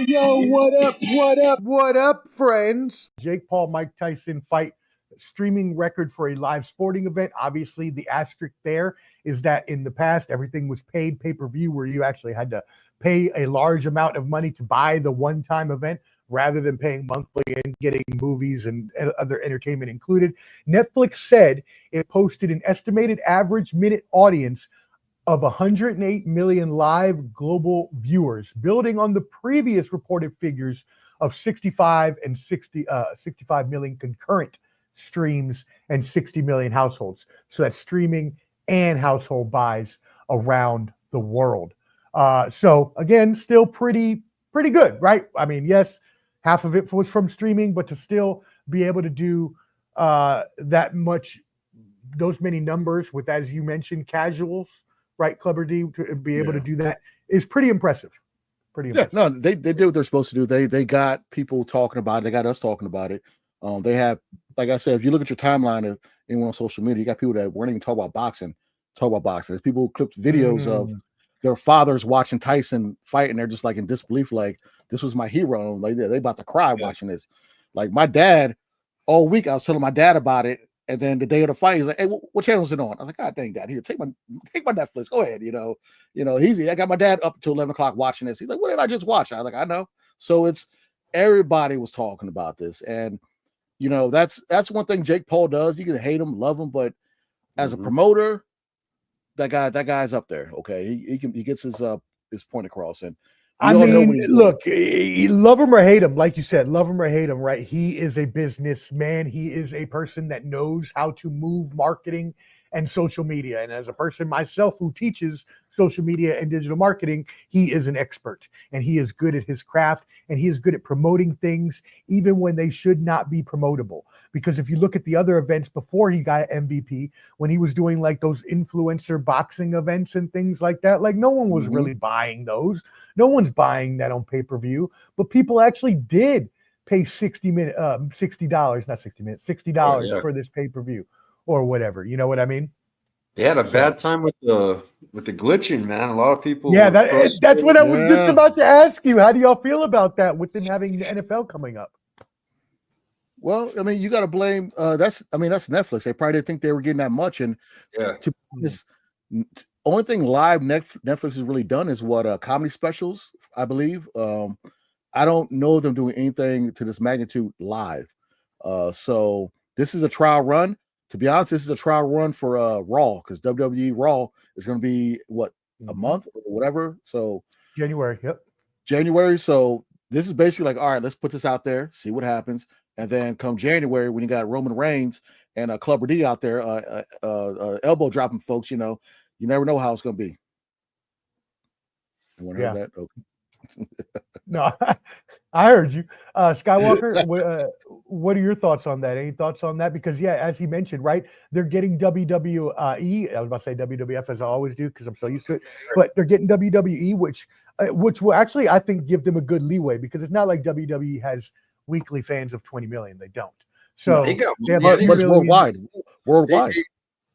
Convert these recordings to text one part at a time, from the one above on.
Yo, what up, friends? Jake Paul, Mike Tyson fight streaming record for a live sporting event. Obviously, the asterisk there is that in the past, everything was paid pay-per-view where you actually had to pay a large amount of money to buy the one-time event rather than paying monthly and getting movies and other entertainment included. Netflix said it posted an estimated average minute audience of 108 million live global viewers, building on the previous reported figures of 65 million concurrent streams and 60 million households. So that's streaming and household buys around the world. So again, still pretty good, right? I mean, yes, half of it was from streaming, but to still be able to do those many numbers with, as you mentioned, casuals, right, Clubber D, to be able to do that is pretty impressive. Yeah, no, they did what they're supposed to do. They got people talking about it. They got us talking about it. They have, like I said, if you look at your timeline of anyone on social media, you got people that weren't even talking about boxing. There's people who clipped videos of their fathers watching Tyson fight, and they're just like in disbelief, like, this was my hero. Like they about to cry watching this. Like my dad, all week I was telling my dad about it. And then the day of the fight, he's like, "Hey, what channel is it on?" I was like, "God dang, Dad, here, take my Netflix. Go ahead, you know, I got my dad up until 11 o'clock watching this. He's like, "What did I just watch?" I was like, "I know." So it's everybody was talking about this, and that's one thing Jake Paul does. You can hate him, love him, but as a promoter, that guy's up there. Okay, he gets his point across, and I mean, look, love him or hate him, like you said, love him or hate him, right? He is a businessman. He is a person that knows how to move marketing and social media. And as a person myself who teaches social media and digital marketing, he is an expert and he is good at his craft and he is good at promoting things even when they should not be promotable. Because if you look at the other events before he got MVP, when he was doing like those influencer boxing events and things like that, like no one was really buying those. No one's buying that on pay-per-view, but people actually did pay $60 for this pay-per-view or whatever. You know what I mean? They had a bad time with the glitching, man. A lot of people. Yeah, that's what I was just about to ask you. How do y'all feel about that with them having the NFL coming up? Well, I mean, you got to blame. That's Netflix. They probably didn't think they were getting that much, and to be honest, only thing live Netflix has really done is what comedy specials, I believe. I don't know them doing anything to this magnitude live. So this is a trial run. To be honest, this is a trial run for Raw, because WWE Raw is going to be a month or whatever. So January. So this is basically like, all right, let's put this out there, see what happens, and then come January when you got Roman Reigns and Clubber D out there, elbow dropping folks, you never know how it's going to be. You want to hear that? Okay. No, I heard you. Skywalker, what are your thoughts on that? Any thoughts on that? Because, as he mentioned, right, they're getting WWE. I was about to say WWF, as I always do, because I'm so used to it. But they're getting WWE, which will actually, I think, give them a good leeway, because it's not like WWE has weekly fans of 20 million. They don't. So they have worldwide.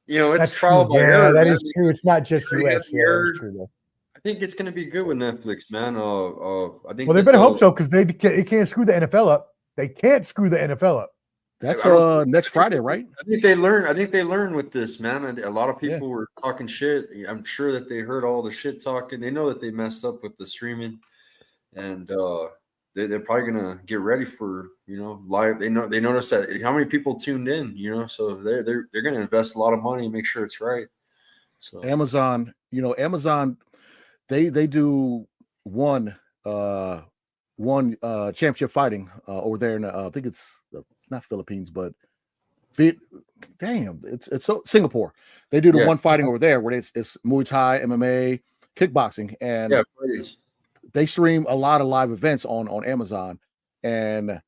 It's trial by error. That is true. It's not just US. Yeah, that's true, though. I think it's going to be good with Netflix, man. I think. Well, they better hope so, because they can't screw the NFL up. They can't screw the NFL up. That's next Friday, right? I think they learn with this, man. A lot of people were talking shit. I'm sure that they heard all the shit talking. They know that they messed up with the streaming, and they're probably gonna get ready for live. They notice that how many people tuned in, so they're gonna invest a lot of money and make sure it's right. So Amazon, they do one championship fighting over there in I think it's not Philippines, but it's Singapore. They do the one fighting over there where it's Muay Thai, MMA, kickboxing, and they stream a lot of live events on Amazon. And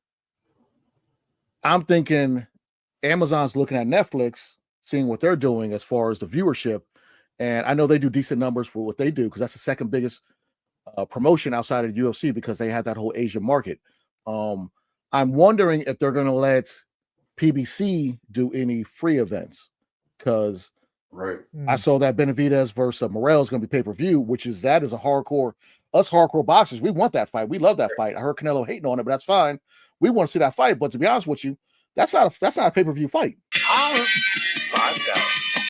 I'm thinking Amazon's looking at Netflix, seeing what they're doing as far as the viewership. And I know they do decent numbers for what they do, because that's the second biggest promotion outside of the UFC, because they have that whole Asian market. I'm wondering if they're going to let PBC do any free events, because I saw that Benavidez versus Morrell is going to be pay-per-view, which is a hardcore us hardcore boxers, we want that fight. We love that fight. I heard Canelo hating on it, but that's fine. We want to see that fight. But to be honest with you, that's not a pay-per-view fight. $5.